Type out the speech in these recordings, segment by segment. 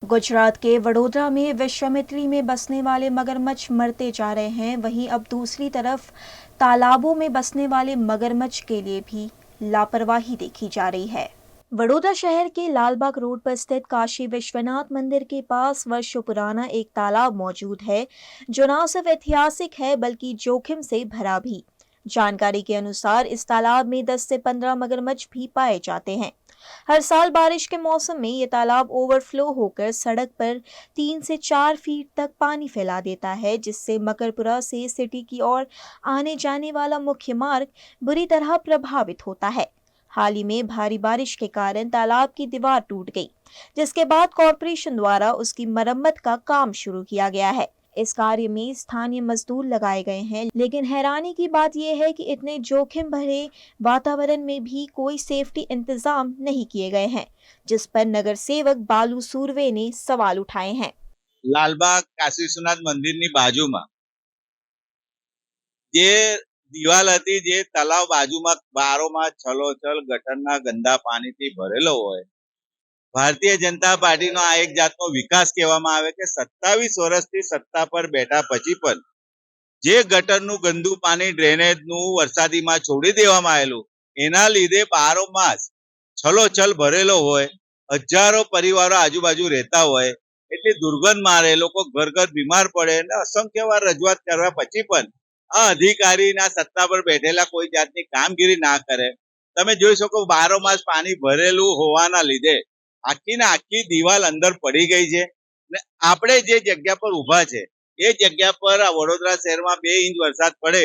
गुजरात के वडोदरा में विश्वामित्री में बसने वाले मगरमच्छ मरते जा रहे हैं। वहीं अब दूसरी तरफ तालाबों में बसने वाले मगरमच्छ के लिए भी लापरवाही देखी जा रही है। वडोदरा शहर के लालबाग रोड पर स्थित काशी विश्वनाथ मंदिर के पास वर्षों पुराना एक तालाब मौजूद है, जो न सिर्फ ऐतिहासिक है बल्कि जोखिम से भरा भी। जानकारी के अनुसार इस तालाब में 10 से 15 मगरमच्छ भी पाए जाते हैं। हर साल बारिश के मौसम में ये तालाब ओवरफ्लो होकर सड़क पर 3 से 4 फीट तक पानी फैला देता है, जिससे मकरपुरा से सिटी की ओर आने जाने वाला मुख्य मार्ग बुरी तरह प्रभावित होता है। हाल ही में भारी बारिश के कारण तालाब की दीवार टूट गई, जिसके बाद कॉरपोरेशन द्वारा उसकी मरम्मत का काम शुरू किया गया है। इस कार्य में स्थानीय मजदूर लगाए गए हैं, लेकिन हैरानी की बात यह है कि इतने जोखिम भरे वातावरण में भी कोई सेफ्टी इंतजाम नहीं किए गए हैं, जिस पर नगर सेवक बालू सुरवे ने सवाल उठाए हैं। लालबाग काशी विश्वनाथ मंदिરની બાજુમાં જે દિવાલ હતી, જે તલાવ બાજુમાં બારોમાં છલોછલ ગટરના ગંદા પાણીથી ભરેલો હોય, ભારતીય જનતા પાર્ટીનો આ એક જાતનો વિકાસ કહેવામાં આવે કે 27 વર્ષથી સત્તા પર બેઠા પછી પણ જે ગટરનું ગંદુ પાણી ડ્રેનેજનું વરસાદીમાં છોડી દેવામાં આવેલું, એના લીધે બારોમાસ છલોછલ ભરેલો હોય, હજારો પરિવારો આજુબાજુ રહેતા હોય, એટલી દુર્ગંધ મારે, લોકો ઘર ઘર બીમાર પડે અને અસંખ્ય વાર રજૂઆત કરવા પછી પણ આ અધિકારીના સત્તા પર બેઠેલા કોઈ જાતની કામગીરી ના કરે। તમે જોઈ શકો બારોમાસ પાણી ભરેલું હોવાના લીધે આખી ને આખી દિવાલ અંદર પડી ગઈ છે ને આપણે જે જગ્યા પર ઊભા છે એ જગ્યા પર આ વડોદરા શહેરમાં 2 ઇંચ વરસાદ પડે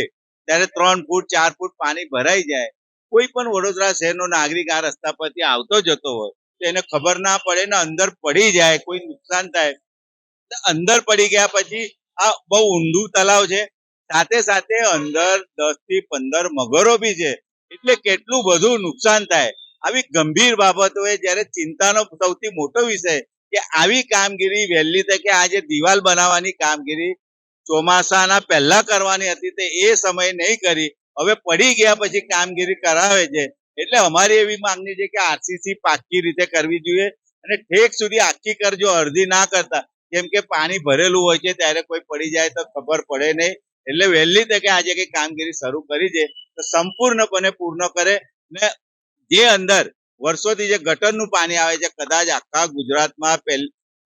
ત્યારે 3 ફૂટ 4 ફૂટ પાણી ભરાઈ જાય। કોઈ પણ વડોદરા શહેરનો નાગરિક આ રસ્તા પરથી આવતો જતો હોય તો એને ખબર ના પડે ને અંદર પડી જાય, કોઈ નુકસાન થાય। અંદર પડી ગયા પછી આ બહુ ઊંડું તલાવ છે, સાથે સાથે અંદર 10 થી 15 મગરો બી છે, એટલે કેટલું બધું નુકસાન થાય। આવી ગંભીર બાબતોએ જ્યારે ચિંતાનો સૌથી મોટો વિષય કે આવી કામગીરી વહેલી તકે આ જે દિવાલ બનાવવાની કામગીરી ચોમાસાના પહેલા કરવાની હતી તે એ સમય નહીં કરી, હવે પડી ગયા પછી કામગીરી કરાવે છે। એટલે અમારી એવી માંગણી છે કે આરસીસી પાક્કી રીતે કરવી જોઈએ અને ઠેક સુધી આખી કરજો, અડધી ના કરતા, કેમ કે પાણી ભરેલું હોય છે ત્યારે કોઈ પડી જાય તો ખબર પડે નહીં। એટલે વહેલી તકે આજે કઈ કામગીરી શરૂ કરી છે તો સંપૂર્ણપણે પૂર્ણ કરે ને જે અંદર વર્ષોથી જે ગટરનું પાણી આવે છે, કદાચ આખા ગુજરાતમાં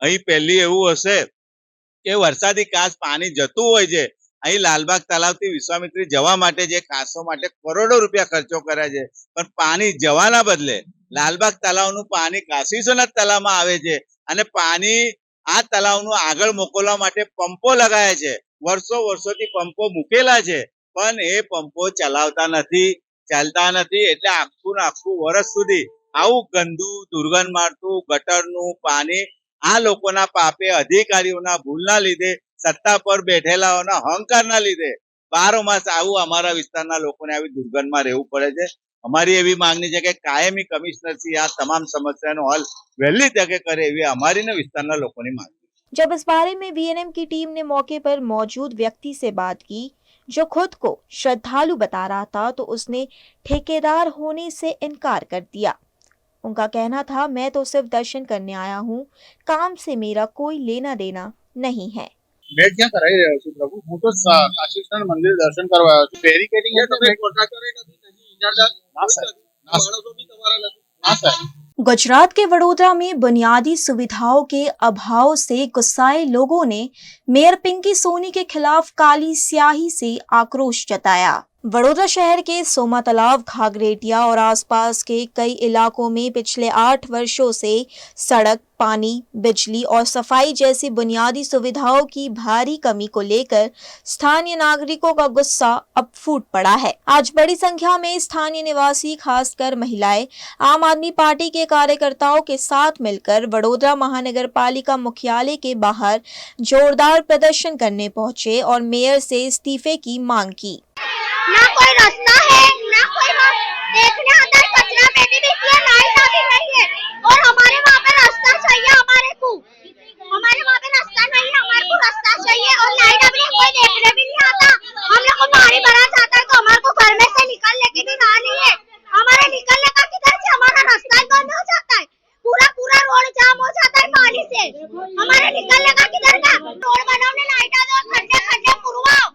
અહીં પહેલી એવું હશે કે વરસાદી કાચ પાણી જતું હોય છે। અહીં લાલબાગ તલાવથી વિશ્વામિત્રી જવા માટે જે ખાસો માટે કરોડો રૂપિયા ખર્ચો કર્યા છે, પણ પાણી જવાના બદલે લાલબાગ તલાવનું પાણી કાશી વિશ્વનાથ તલાવમાં આવે છે અને પાણી આ તલાવનું આગળ મોકલવા માટે પંપો લગાયા છે। વર્ષોથી પંપો મૂકેલા છે, પણ એ પંપો ચલાવતા નથી, ચાલતા નથી। એટલે આખું ને આખું વર્ષ સુધી આવું ગંદુ દુર્ગંધ મારતું ગટરનું પાણી આ લોકોના પાપે, અધિકારીઓના ભૂલના લીધે, સત્તા પર બેઠેલાઓના અહંકારના લીધે બારોમાસ આવું અમારા વિસ્તારના લોકોને આવી દુર્ગંધમાં રહેવું પડે છે। અમારી એવી માંગણી છે કે કાયમી કમિશનરશ્રી આ તમામ સમસ્યાનો હલ વહેલી તકે કરે, એવી અમારી ને વિસ્તારના લોકોની માંગ। जब इस बारे में वीएनएम की टीम ने मौके पर मौजूद व्यक्ति से बात की, जो खुद को श्रद्धालु बता रहा था, तो उसने ठेकेदार होने से इनकार कर दिया। उनका कहना था, मैं तो सिर्फ दर्शन करने आया हूँ, काम से मेरा कोई लेना देना नहीं है। भेट क्या कराई રહ્યો છું પ્રભુ? હું તો કાશી વિશ્વનાથ મંદિર દર્શન કરવા આવ્યો છું। બેરિકેડિંગ છે તો भेट કોન્ટ્રાક્ટરે નથી ઇજારદાર ના સર, માણસો બી તમારા નથી ના સર। गुजरात के वडोदरा में बुनियादी सुविधाओं के अभाव से गुस्साए लोगों ने मेयर पिंकी सोनी के खिलाफ काली स्याही से आक्रोश जताया। वडोदरा शहर के सोमा तालाब, घाघरेटिया और आसपास के कई इलाकों में पिछले 8 वर्षों से सड़क, पानी, बिजली और सफाई जैसी बुनियादी सुविधाओं की भारी कमी को लेकर स्थानीय नागरिकों का गुस्सा अब फूट पड़ा है। आज बड़ी संख्या में स्थानीय निवासी, खासकर महिलाएं, आम आदमी पार्टी के कार्यकर्ताओं के साथ मिलकर वडोदरा महानगर पालिका मुख्यालय के बाहर जोरदार प्रदर्शन करने पहुंचे और मेयर से इस्तीफे की मांग की। ना कोई रास्ता है, ना कोई देखने आता है, कचरा पेटी भी है, लाइट अभी नहीं है और हमारे वहाँ पे रास्ता चाहिए। हमारे वहाँ पे रास्ता नहीं है, हमारे को रास्ता चाहिए और लाइट अभी कोई देखने भी नहीं आता। हम लोग को पानी भरा जाता है तो हमारे को घर में से निकलने की भी ना नहीं है। हमारे निकलने का किधर से, हमारा रास्ता बंद हो जाता है, पूरा रोड जाम हो जाता है पानी से। हमारे निकलने का किधर का रोड बनाओ, लाइटा दो, खड्डे खड्डे पुरवाओ,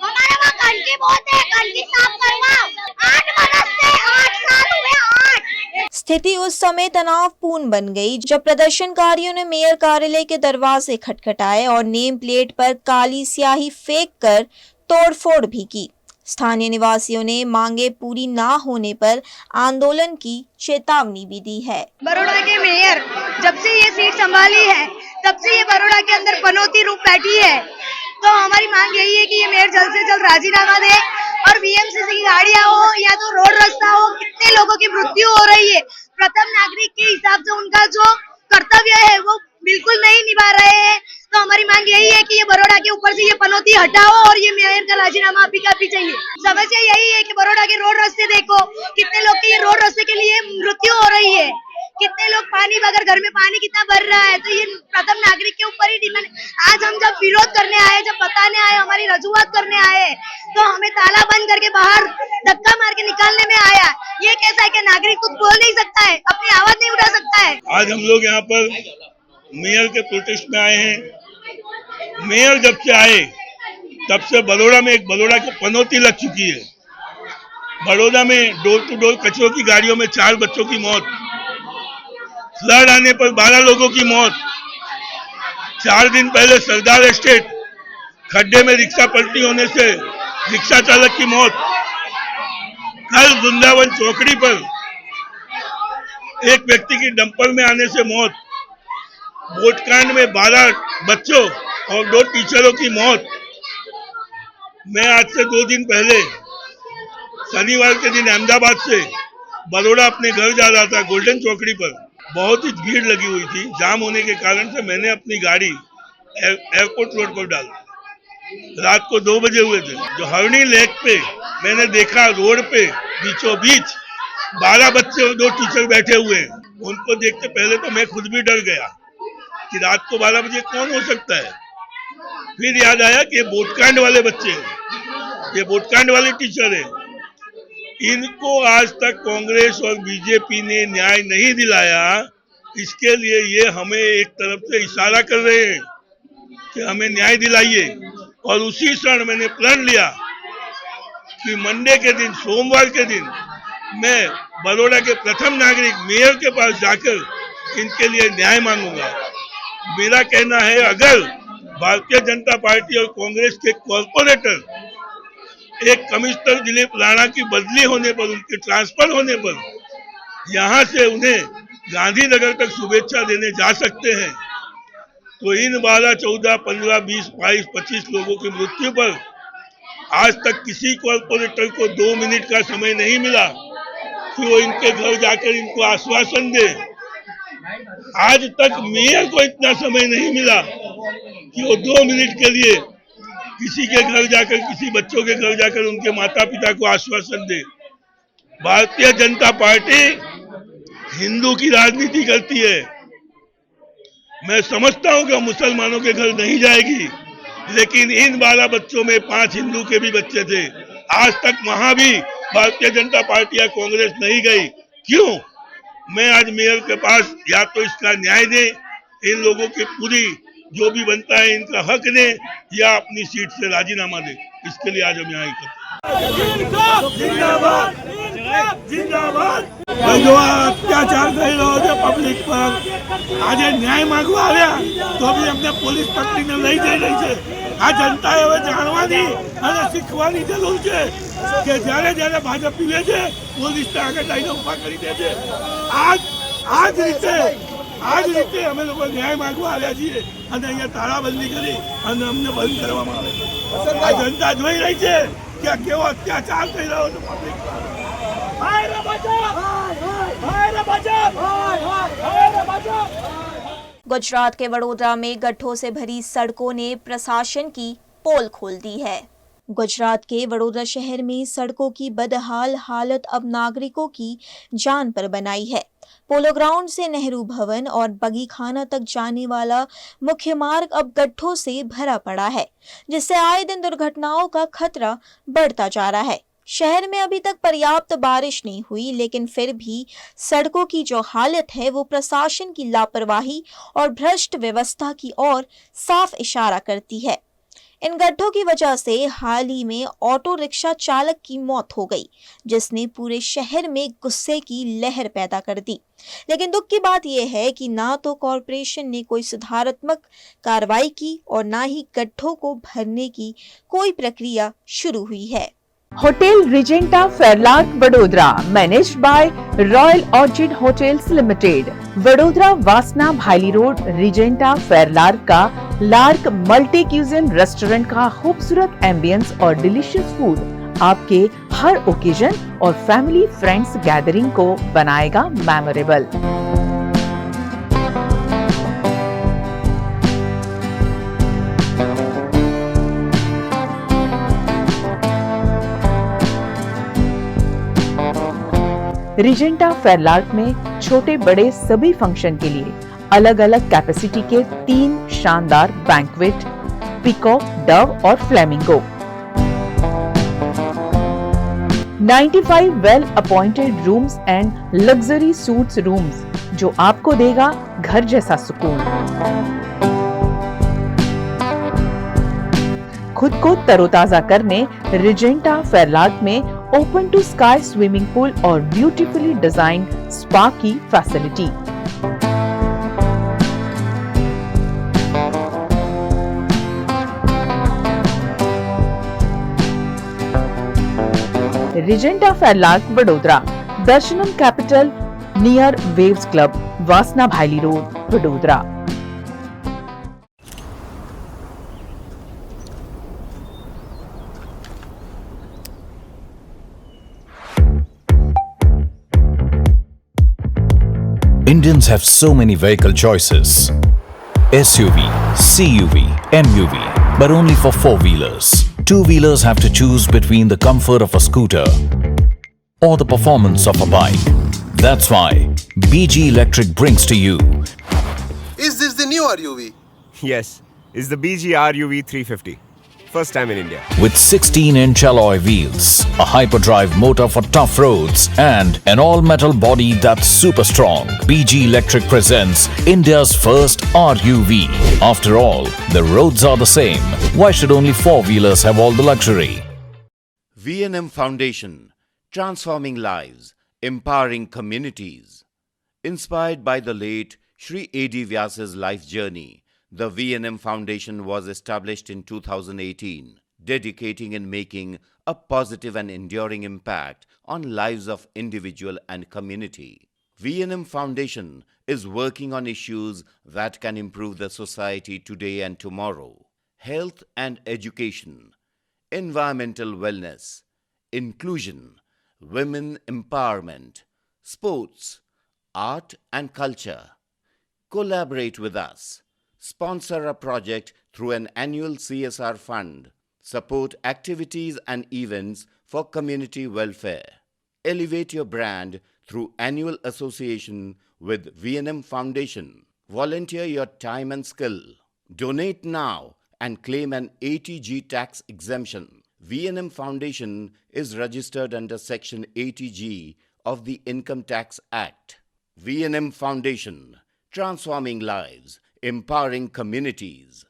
हमारे वहाँ गंदगी बहुत है, गंदगी साफ करवाओ। 8 बरस से 8 साल हुए, 8। स्थिति उस समय तनावपूर्ण बन गई जब प्रदर्शनकारियों ने मेयर कार्यालय के दरवाजे खटखटाए और नेम प्लेट पर काली स्याही फेंक कर तोड़फोड़ भी की। स्थानीय निवासियों ने मांगे पूरी ना होने पर आंदोलन की चेतावनी भी दी है। बड़ौदा के मेयर जब से ये सीट संभाली है तब से ये बड़ौदा के अंदर पनौती रूप बैठी है, तो हमारी मांग यही है कि ये मेयर जल्द से जल्द राजीनामा दे और बीएमसीसी की गाड़ियां हो या तो रोड रास्ता हो। कितने लोगों की मृत्यु हो रही है, प्रथम नागरिक के हिसाब से उनका जो कर्तव्य है वो बिल्कुल नहीं निभा रहे हैं। तो हमारी मांग यही है कि ये बड़ौदा के ऊपर से ये पनौती हटाओ और ये मेयर का राजीनामा अभी का अभी चाहिए। समस्या यही है कि बड़ौदा के रोड रास्ते देखो, कितने लोग के ये रोड रास्ते के लिए मृत्यु हो रही है, कितने लोग पानी बगैर घर में पानी कितना भर रहा है। तो ये प्रथम नागरिक के ऊपर ही डिमांड। आज हम जब विरोध करने आए, जब बताने आए, हमारी रजूआत करने आए, तो हमें ताला बंद करके बाहर धक्का मार के निकालने में आया। ये कैसा है कि नागरिक कुछ बोल नहीं सकता है, अपनी आवाज नहीं उठा सकता है। आज हम लोग यहाँ पर मेयर के प्रोटेस्ट में आए हैं। मेयर जब से आए तब से बड़ौदा में एक बड़ौदा को पनौती लग चुकी है। बड़ौदा में डोर टू डोर कचरों की गाड़ियों में 4 बच्चों की मौत, फ्लड आने पर 12 लोगों की मौत। 4 दिन पहले सरदार एस्टेट खड्डे में रिक्शा पलटी होने से रिक्शा चालक की मौत। कल वृंदावन चौकड़ी पर एक व्यक्ति की डंपर में आने से मौत। वोटकांड में 12 बच्चों और 2 टीचरों की मौत। मैं आज से 2 दिन पहले शनिवार के दिन अहमदाबाद से बड़ौदा अपने घर जा रहा था। गोल्डन चौकड़ी पर बहुत ही भीड़ लगी हुई थी। जाम होने के कारण से मैंने अपनी गाड़ी एयरपोर्ट रोड पर डाल दी। रात को 2 बजे हुए थे। जो हरणी लेक पे मैंने देखा, रोड पे बीचों बीच 12 बच्चे और 2 टीचर बैठे हुए हैं। उनको देखते पहले तो मैं खुद भी डर गया कि रात को 12 बजे कौन हो सकता है। फिर याद आया कि ये वोटकांड वाले बच्चे हैं, ये वोटकांड वाले टीचर हैं। इनको आज तक कांग्रेस और बीजेपी ने न्याय नहीं दिलाया। इसके लिए ये हमें एक तरफ से इशारा कर रहे हैं कि हमें न्याय दिलाइए। और उसी क्षण मैंने प्रण लिया कि मंडे के दिन, सोमवार के दिन, मैं बड़ौदा के प्रथम नागरिक मेयर के पास जाकर इनके लिए न्याय मांगूंगा। मेरा कहना है, अगर भारतीय जनता पार्टी और कांग्रेस के कॉर्पोरेटर एक कमिश्नर दिलीप राणा की बदली होने पर, उनके ट्रांसफर होने पर यहाँ से उन्हें गांधीनगर तक शुभेच्छा देने जा सकते हैं, तो इन 12, 14, 15, 20, 22, 25 लोगों की मृत्यु पर आज तक किसी कॉर्पोरेटर को 2 मिनट का समय नहीं मिला कि वो इनके घर जाकर इनको आश्वासन दे। आज तक मेयर को इतना समय नहीं मिला कि वो 2 मिनट के लिए किसी के घर जाकर, किसी बच्चों के घर जाकर उनके माता पिता को आश्वासन दे। भारतीय जनता पार्टी हिंदू की राजनीति करती है। मैं समझता हूं कि मुसलमानों के घर नहीं जाएगी, लेकिन इन 12 बच्चों में 5 हिंदू के भी बच्चे थे। आज तक वहां भी भारतीय जनता पार्टी या कांग्रेस नहीं गई। क्यों? मैं आज मेयर के पास या तो इसका न्याय दे, इन लोगों की पूरी जो भी बनता है इनका हक दे, या अपनी सीट से राजीनामा दे। इसके लिए आज हम यहाँ करते हैं। जो अत्याचार कर रहे છે પબ્લિક પર, આજે ન્યાય માંગવા આવ્યા તો બી અમને પોલીસ પકડીને લઈ જઈ રહી છે। આ જનતાએ હવે જાણવાની અને શીખવાની જરૂર છે કે જ્યારે જ્યારે ભાજપ પીવે છે, પોલીસને આગળ લઈને ઉભા કરી દે છે। આ જ રીતે અમે લોકો ન્યાય માંગવા આવ્યા છીએ અને અહીંયા તાળાબંધી કરી અને અમને બંધ કરવામાં આવે છે। આ જનતા જોઈ રહી છે કે આ કેવો અત્યાચાર થઈ રહ્યો છે પબ્લિક પર। गुजरात के वडोदरा में गड्ढों से भरी सड़कों ने प्रशासन की पोल खोल दी है। गुजरात के वडोदरा शहर में सड़कों की बदहाल हालत अब नागरिकों की जान पर बनाई है। पोलो ग्राउंड से नेहरू भवन और बगीखाना तक जाने वाला मुख्य मार्ग अब गड्ढों से भरा पड़ा है, जिससे आए दिन दुर्घटनाओं का खतरा बढ़ता जा रहा है। शहर में अभी तक पर्याप्त बारिश नहीं हुई, लेकिन फिर भी सड़कों की जो हालत है वो प्रशासन की लापरवाही और भ्रष्ट व्यवस्था की ओर साफ इशारा करती है। इन गड्ढों की वजह से हाल ही में ऑटो रिक्शा चालक की मौत हो गई, जिसने पूरे शहर में गुस्से की लहर पैदा कर दी। लेकिन दुख की बात यह है कि ना तो कॉरपोरेशन ने कोई सुधारात्मक कार्रवाई की और ना ही गड्ढों को भरने की कोई प्रक्रिया शुरू हुई है। Hotel Regenta Fairlark Vadodara, managed by royal orchid hotels limited, Vadodara वासना भाईली रोड, रिजेंटा फेरलार्क का लार्क मल्टी क्यूजिन रेस्टोरेंट का खूबसूरत एम्बियंस और डिलीशियस फूड आपके हर ओकेजन और फैमिली फ्रेंड्स गैदरिंग को बनाएगा मेमोरेबल। रिजेंटा फेरलार्क में छोटे बड़े सभी फंक्शन के लिए अलग अलग कैपेसिटी के 3 शानदार बैंक्वेट, पीकॉक, डव और flamingo, 95 well appointed rooms and luxury suits rooms जो आपको देगा घर जैसा सुकून। खुद को तरोताजा करने रिजेंटा फेरलार्क में open to sky swimming pool और ब्यूटीफुली डिजाइन स्पा की फैसिलिटी। Regenta Fairlark Vadodara, Darshanam Capital near Waves Club, Vasna Bhayli Road, Vadodara. Indians have so many vehicle choices: SUV, CUV, MUV, but only for four-wheelers. Two-wheelers have to choose between the comfort of a scooter or the performance of a bike. That's why BG Electric brings to you. Is this the new RUV? Yes, it's the BG RUV 350. First time in India. With 16-inch alloy wheels, a hyperdrive motor for tough roads, and an all-metal body that's super strong, BG Electric presents India's first RUV. After all, the roads are the same. Why should only four-wheelers have all the luxury? V&M Foundation, transforming lives, empowering communities. Inspired by the late Shri A.D. Vyas's life journey, the V&M Foundation was established in 2018, dedicating and making a positive and enduring impact on lives of individual and community. V&M Foundation is working on issues that can improve the society today and tomorrow: health and education, environmental wellness, inclusion, women empowerment, sports, art and culture. Collaborate with us. Sponsor a project through an annual CSR fund. Support activities and events for community welfare. Elevate your brand through annual association with V&M Foundation. Volunteer your time and skill. Donate now and claim an 80G tax exemption. V&M Foundation is registered under Section 80G of the Income Tax Act. V&M Foundation, transforming lives, empowering communities.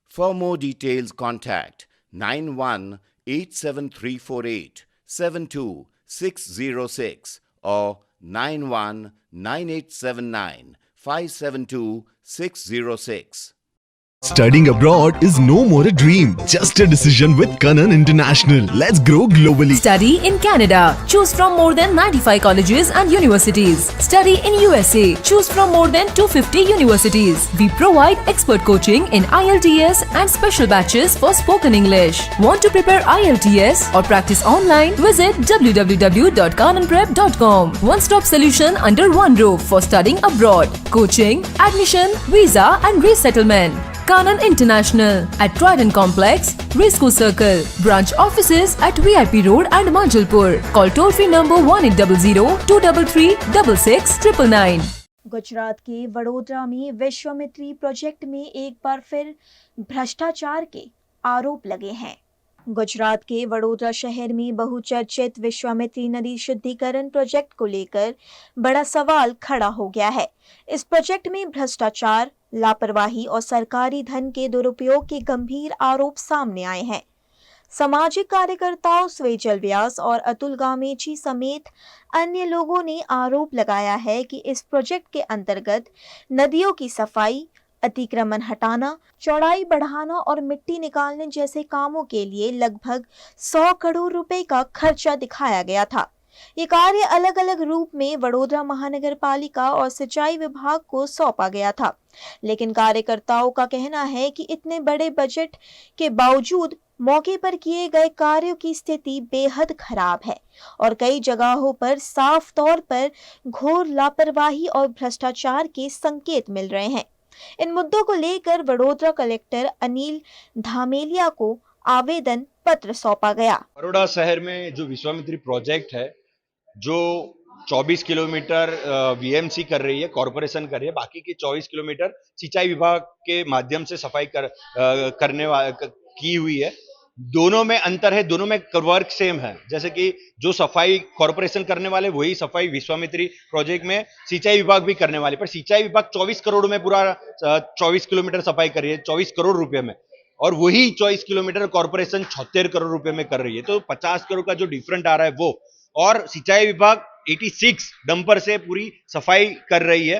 For more details, contact 918734872606 or 919879572606. Studying abroad is no more a dream, just a decision with Kanan International. Let's grow globally. Study in Canada. Choose from more than 95 colleges and universities. Study in USA. Choose from more than 250 universities. We provide expert coaching in IELTS and special batches for spoken English. Want to prepare IELTS or practice online? Visit www.kananprep.com. One-stop solution under one roof for studying abroad. Coaching, admission, visa and resettlement. Kanan International at Trident Complex, Risco Circle. Branch offices at VIP Road and Manjalpur. Call toll-free number 1800-233-6699. Gujarat के वडोदरा में Vishwamitri project में एक बार फिर भ्रष्टाचार के आरोप लगे हैं। गुजरात के वडोदरा शहर में बहुचर्चित विश्वामित्री नदी शुद्धिकरण प्रोजेक्ट को लेकर बड़ा सवाल खड़ा हो गया है। इस प्रोजेक्ट में भ्रष्टाचार, लापरवाही और सरकारी धन के दुरुपयोग के गंभीर आरोप सामने आए हैं। सामाजिक कार्यकर्ताओं स्वेजल व्यास और अतुल गामेची समेत अन्य लोगों ने आरोप लगाया है कि इस प्रोजेक्ट के अंतर्गत नदियों की सफाई, अतिक्रमण हटाना, चौड़ाई बढ़ाना और मिट्टी निकालने जैसे कामों के लिए लगभग 100 करोड़ रुपए का खर्चा दिखाया गया था। ये कार्य अलग अलग रूप में वडोदरा महानगर पालिका और सिंचाई विभाग को सौंपा गया था, लेकिन कार्यकर्ताओं का कहना है कि इतने बड़े बजट के बावजूद मौके पर किए गए कार्यों की स्थिति बेहद खराब है और कई जगहों पर साफ तौर पर घोर लापरवाही और भ्रष्टाचार के संकेत मिल रहे हैं। इन मुद्दों को लेकर वडोदरा कलेक्टर अनिल धामेलिया को आवेदन पत्र सौंपा गया। बड़ौदा शहर में जो विश्वामित्री प्रोजेक्ट है, जो 24 किलोमीटर वीएमसी कर रही है, कॉरपोरेशन कर रही है, बाकी के 24 किलोमीटर सिंचाई विभाग के माध्यम से सफाई की हुई है। दोनों में अंतर है, दोनों में वर्क सेम है। जैसे कि जो सफाई कॉरपोरेशन करने वाले वही सफाई विश्वामित्री प्रोजेक्ट में सिंचाई विभाग भी करने वाले, पर सिंचाई विभाग 24 करोड़ में पूरा 24 किलोमीटर सफाई कर रही है, 24 करोड़ रुपए में, और वही 24 किलोमीटर कॉरपोरेशन 76 करोड़ रुपए में कर रही है। तो 50 करोड़ का जो डिफरेंट आ रहा है वो, और सिंचाई विभाग 86 डंपर से पूरी सफाई कर रही है,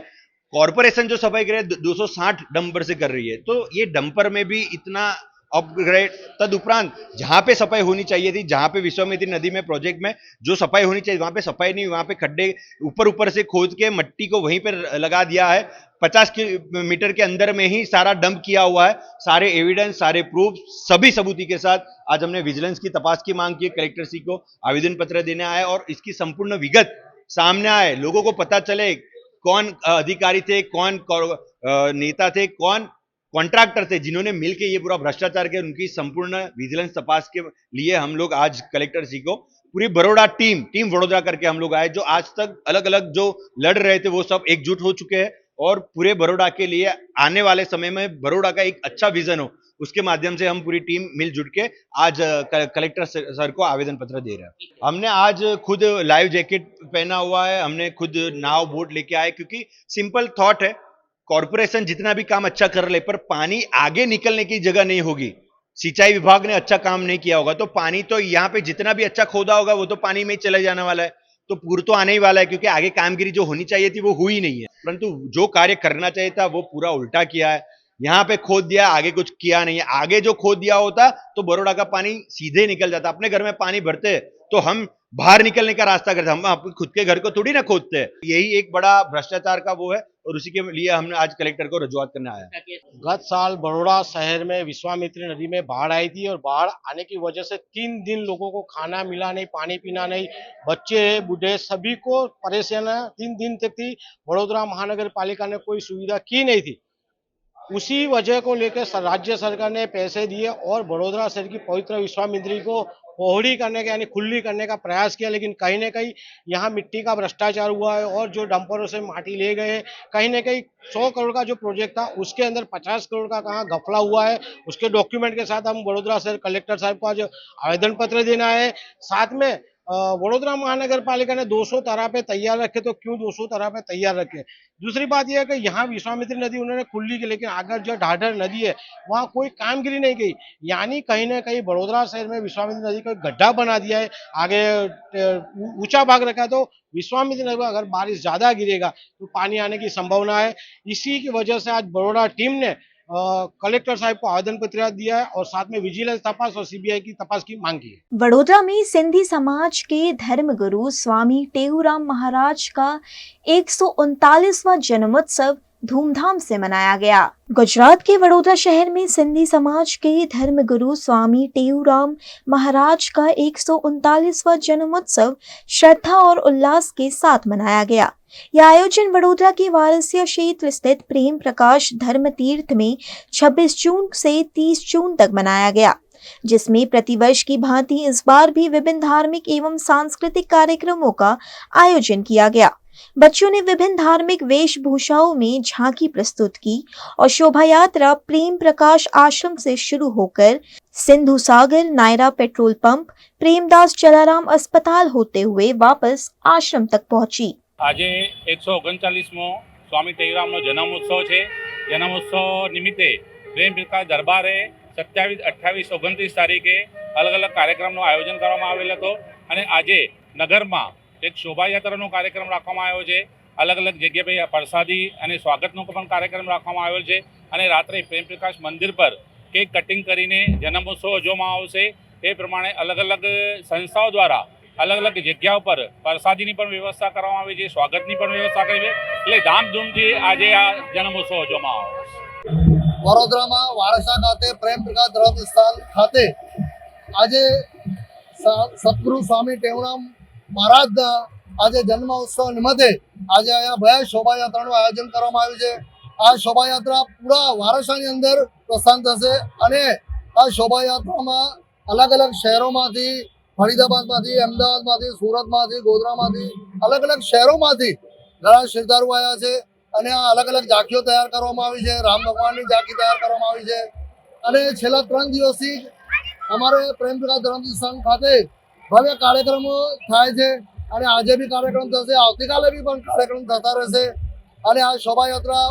कॉरपोरेशन जो सफाई कर रही है 260 डंपर से कर रही है। तो ये डंपर में भी इतना अपग्रेड, तदुपरांत जहां पे सफाई होनी चाहिए थी, जहां पे विश्वामित्री नदी में प्रोजेक्ट में जो सफाई होनी चाहिए वहां पे सफाई नहीं, वहां पे खड्डे ऊपर से खोद के मट्टी को वहीं पे लगा दिया है। 50 मीटर के अंदर में ही सारा डंप किया हुआ है। सारे एविडेंस, सारे प्रूफ, सभी सबूती के साथ आज हमने विजिलेंस की तपास की मांग की, कलेक्टर सी को आवेदन पत्र देने आए और इसकी संपूर्ण विगत सामने आए, लोगों को पता चले कौन अधिकारी थे, कौन नेता थे, कौन कॉन्ट्रैक्टर थे जिन्होंने मिलकर ये पूरा भ्रष्टाचार किया। उनकी संपूर्ण विजिलेंस तपास के लिए हम लोग आज कलेक्टर सी को पूरी बड़ौदा टीम वडोदरा करके हम लोग आए। जो आज तक अलग अलग जो लड़ रहे थे वो सब एकजुट हो चुके हैं और पूरे बड़ौदा के लिए आने वाले समय में बड़ौदा का एक अच्छा विजन हो, उसके माध्यम से हम पूरी टीम मिलजुट के आज कलेक्टर सर को आवेदन पत्र दे रहे हैं। हमने आज खुद लाइव जैकेट पहना हुआ है, हमने खुद नाव बोट लेके आए, क्योंकि सिंपल थॉट है, कॉर्पोरेशन जितना भी काम अच्छा कर ले पर पानी आगे निकलने की जगह नहीं होगी, सिंचाई विभाग ने अच्छा काम नहीं किया होगा तो पानी तो यहाँ पे जितना भी अच्छा खोदा होगा वो तो पानी में ही चले जाने वाला है, तो पूर तो आने ही वाला है, क्योंकि आगे कामगिरी जो होनी चाहिए थी वो हुई नहीं है। परंतु जो कार्य करना चाहिए था वो पूरा उल्टा किया है। यहाँ पे खोद दिया, आगे कुछ किया नहीं है। आगे जो खोद दिया होता तो बड़ौदा का पानी सीधे निकल जाता। अपने घर में पानी भरते तो हम बाहर निकलने का रास्ता करते, हम अपने खुद के घर को थोड़ी ना खोदते हैं। यही एक बड़ा भ्रष्टाचार का वो है और उसी के लिए हमने आज कलेक्टर को रजूआत करने आया। गत साल बड़ौदा शहर में विश्वामित्री नदी में बाढ़ आई थी और बाढ़ आने की वजह से 3 दिन लोगों को खाना मिला नहीं, पानी पीना नहीं, बच्चे बूढ़े सभी को परेशान है। 3 दिन तक थी, बड़ोदरा महानगर पालिका ने कोई सुविधा की नहीं थी। उसी वजह को लेकर राज्य सरकार ने पैसे दिए और बड़ोदरा शहर की पवित्र विश्वामित्री को पौड़ी करने का यानी खुली करने का प्रयास किया, लेकिन कहीं न कहीं यहाँ मिट्टी का भ्रष्टाचार हुआ है और जो डंपरों से माटी ले गए, कहीं न कहीं 100 करोड़ का जो प्रोजेक्ट था उसके अंदर 50 करोड़ का कहाँ घपला हुआ है। उसके डॉक्यूमेंट के साथ हम बड़ोदरा शहर कलेक्टर साहब को आज आवेदन पत्र देना है। साथ में वडोदरा महानगर पालिका ने 200 तरापे तैयार रखे, तो क्यों 200 तरापे तैयार रखे। दूसरी बात यह है कि यहाँ विश्वामित्री नदी उन्होंने खुली की, लेकिन आगे जो ढाढर नदी है वहाँ कोई कामगिरी नहीं की, यानी कहीं ना कहीं बड़ोदरा शहर में विश्वामित्री नदी का गड्ढा बना दिया है। आगे ऊंचा भाग रखा है तो विश्वामित्री नदी में अगर बारिश ज्यादा गिरेगा तो पानी आने की संभावना है। इसी की वजह से आज बड़ौदा टीम ने कलेक्टर साहब को आवेदन पत्र दिया है और साथ में विजिलेंस तपास और सीबीआई की तपास की मांग की है। वडोदरा में सिंधी समाज के धर्मगुरु स्वामी टेऊराम महाराज का 139वां जन्मोत्सव धूमधाम से मनाया गया। गुजरात के वडोदरा शहर में सिंधी समाज के धर्मगुरु स्वामी टेऊराम महाराज का 139वां जन्मोत्सव श्रद्धा और उल्लास के साथ मनाया गया। यह आयोजन वडोदरा के वारसिया क्षेत्र स्थित प्रेम प्रकाश धर्म तीर्थ में 26 जून से 30 जून तक मनाया गया, जिसमें प्रतिवर्ष की भांति इस बार भी विभिन्न धार्मिक एवं सांस्कृतिक कार्यक्रमों का आयोजन किया गया। बच्चों ने विभिन्न धार्मिक वेशभूषाओं में झांकी प्रस्तुत की और शोभा यात्रा प्रेम प्रकाश आश्रम से शुरू होकर सिंधु सागर नायरा पेट्रोल पंप प्रेमदास जलाराम अस्पताल होते हुए वापस आश्रम तक पहुंची। આજે 139મો સ્વામી ટેગરામનો જન્મોત્સવ છે। જન્મોત્સવ નિમિત્તે પ્રેમ પ્રકાશ દરબારે 27, 28, 29 તારીખે અલગ અલગ કાર્યક્રમનું આયોજન કરવામાં આવેલ હતો અને આજે નગરમાં એક શોભાયાત્રાનો કાર્યક્રમ રાખવામાં આવ્યો છે। અલગ અલગ જગ્યાએ પ્રસાદી અને સ્વાગતનો પણ કાર્યક્રમ રાખવામાં આવ્યો છે અને રાત્રે પ્રેમ પ્રકાશ મંદિર પર કેક કટિંગ કરીને જન્મોત્સવ ઉજવવામાં આવશે। એ પ્રમાણે અલગ અલગ સંસ્થાઓ દ્વારા अलग अलग जग्याओं पर प्रसादी पण व्यवस्था करवामां आवी छे, स्वागतनी पण व्यवस्था करी छे। એટલે ધામધૂમથી આજે આ જન્મોત્સવ ઉજવવામાં આવે છે। વડોદરામાં વારસા ખાતે પ્રેમ પ્રકાશ ધર્મ સ્થાન ખાતે આજે સતગુરુ સ્વામી ટેવરામ મહારાજના આજે જન્મોત્સવ નિમિત્તે આજે અહીંયા ભવ્ય શોભાયાત્રાનું આયોજન કરવામાં આવ્યું છે। આ શોભાયાત્રા પૂરા વારસાની અંદર પ્રસ્થાન થશે અને આ શોભાયાત્રામાં અલગ અલગ શહેરોમાંથી ફરીદાબાદમાંથી, અમદાવાદમાંથી, સુરતમાંથી, ગોધરામાંથી અલગ અલગ શહેરોમાંથી ઘણા શ્રદ્ધાળુ આવ્યા છે અને આ અલગ અલગ ઝાંખીઓ તૈયાર કરવામાં આવી છે। રામ ભગવાનની ઝાંખી તૈયાર કરવામાં આવી છે અને છેલ્લા 3 દિવસથી અમારે પ્રેમ પ્રકાશ ધર્મસ્થાન ખાતે ભવ્ય કાર્યક્રમો થાય છે અને આજે બી કાર્યક્રમ થશે, આવતીકાલે બી પણ કાર્યક્રમ થતા રહેશે અને આ શોભાયાત્રા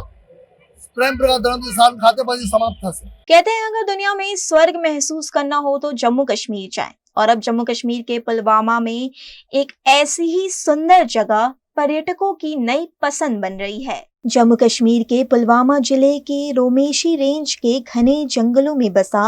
प्रेम प्रकाश धर्मस्थान खाते पर समाप्त थશે। कहते हैं अगर दुनिया में स्वर्ग महसूस करना हो तो जम्मू कश्मीर जाएं और अब जम्मू कश्मीर के पुलवामा में एक ऐसी ही सुंदर जगह पर्यटकों की नई पसंद बन रही है। जम्मू कश्मीर के पुलवामा जिले के रोमेशी रेंज के घने जंगलों में बसा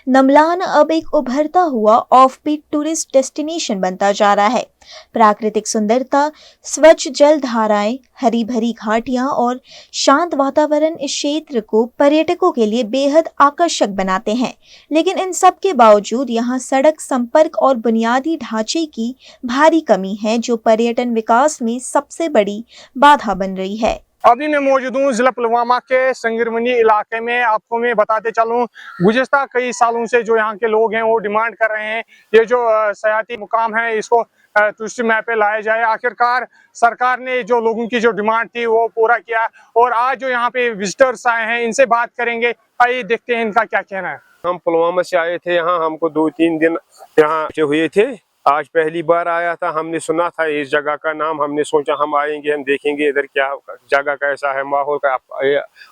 नमलान अब एक उभरता हुआ ऑफबीट टूरिस्ट डेस्टिनेशन बनता जा रहा है। प्राकृतिक सुंदरता, स्वच्छ जल धाराएं, हरी भरी घाटियां और शांत वातावरण इस क्षेत्र को पर्यटकों के लिए बेहद आकर्षक बनाते हैं। लेकिन इन सब के बावजूद यहाँ सड़क संपर्क और बुनियादी ढांचे की भारी कमी है, जो पर्यटन विकास में सबसे बड़ी बाधा बन रही है। अभी मैं मौजूद हूँ जिला पुलवामा के संगरमनी इलाके में। आपको मैं बताते चलूँ, गुज़िश्ता कई सालों से जो यहाँ के लोग हैं वो डिमांड कर रहे हैं ये जो सयाती मुकाम है इसको टूरिस्ट मैप पे लाया जाए। आखिरकार सरकार ने जो लोगों की जो डिमांड थी वो पूरा किया और आज जो यहाँ पे विजिटर्स आए हैं इनसे बात करेंगे। आइए देखते हैं इनका क्या कहना है। हम पुलवामा से आए थे, यहाँ हमको 2-3 दिन यहाँ हुए थे। आज पहली बार आया था, हमने सुना था इस जगह का नाम, हमने सोचा हम आएंगे, हम देखेंगे इधर क्या जगह कैसा है, माहौल का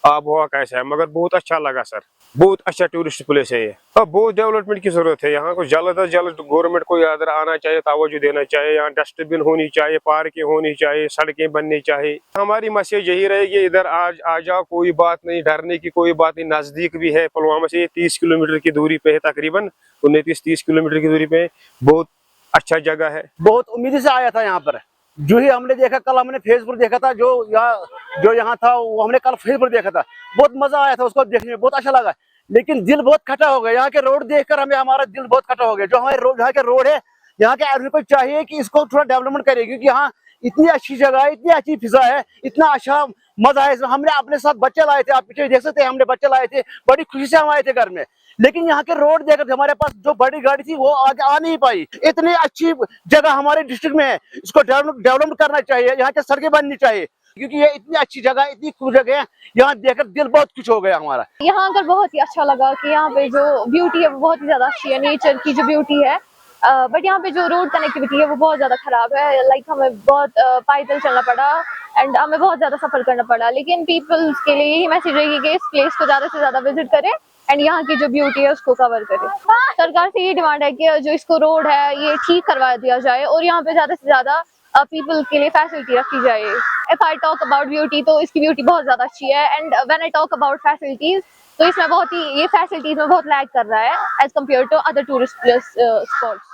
आबोहवा कैसा है, मगर बहुत अच्छा लगा सर। बहुत अच्छा टूरिस्ट प्लेस है ये। अब बहुत डेवलपमेंट की जरूरत है यहाँ को, जल्द अज जल्द गवर्नमेंट को इधर आना चाहिए, तवज्जो देना चाहिए। यहाँ डस्टबिन होनी चाहिए, पार्कें होनी चाहिए, सड़कें बननी चाहिए। हमारी मैसेज यही रहेगी इधर आज आ जाओ, कोई बात नहीं, डरने की कोई बात नहीं। नजदीक भी है पुलवामा से, 30 किलोमीटर की दूरी पे है, तकरीबन 29-30 किलोमीटर की दूरी पे। बहुत अच्छा जगह है। बहुत उम्मीद से आया था यहाँ पर। जो ही हमने देखा, कल हमने फेसबुक देखा था, जो यहाँ था वो हमने कल फेसबुक देखा था, बहुत मजा आया था उसको देखने में, बहुत अच्छा लगा। लेकिन दिल बहुत खटा हो गया यहाँ के रोड देखकर, हमें हमारा दिल बहुत खटा हो गया। जो हमारे रोड, यहाँ के रोड है, यहाँ के आदमी को चाहिए कि इसको थोड़ा डेवलपमेंट करे, क्योंकि यहाँ इतनी अच्छी जगह है, इतनी अच्छी फिजा है, इतना अच्छा मजा है। हमने अपने साथ बच्चे लाए थे, आप पीछे देख सकते हैं, हमने बच्चे लाए थे, बड़ी खुशी से हम आए थे घर में। लेकिन यहाँ के रोड देखकर हमारे पास जो बड़ी गाड़ी थी वो आगे आ नहीं पाई। इतनी अच्छी जगह हमारे डिस्ट्रिक्ट में है, इसको डेवलप करना चाहिए, यहाँ की सड़कें बननी चाहिए, क्योंकि ये इतनी अच्छी जगह, इतनी खूब जगह है, यहाँ देखकर दिल बहुत खुश हो गया हमारा। यहाँ आकर बहुत ही अच्छा लगा कि यहाँ पे जो ब्यूटी है वो बहुत ही ज्यादा अच्छी है, नेचर की जो ब्यूटी है। बट यहाँ पे जो रोड कनेक्टिविटी है वो बहुत ज्यादा खराब है। लाइक हमें बहुत पैदल चलना पड़ा एंड हमें बहुत ज्यादा सफर करना पड़ा। लेकिन पीपल्स के लिए यही मैसेज रहेगी कि इस प्लेस को ज्यादा से ज्यादा विजिट करें एंड यहाँ की जो ब्यूटी है उसको कवर करें। सरकार से ये डिमांड है कि जो इसको रोड है ये ठीक करवा दिया जाए और यहाँ पे ज्यादा से ज्यादा पीपल के लिए फैसिलिटी रखी जाए। If I talk about beauty तो इसकी ब्यूटी बहुत ज्यादा अच्छी है and when I talk about facilities तो इसमें बहुत ही ये फैसिलिटीज में बहुत लैग कर रहा है as compared to other tourist spots.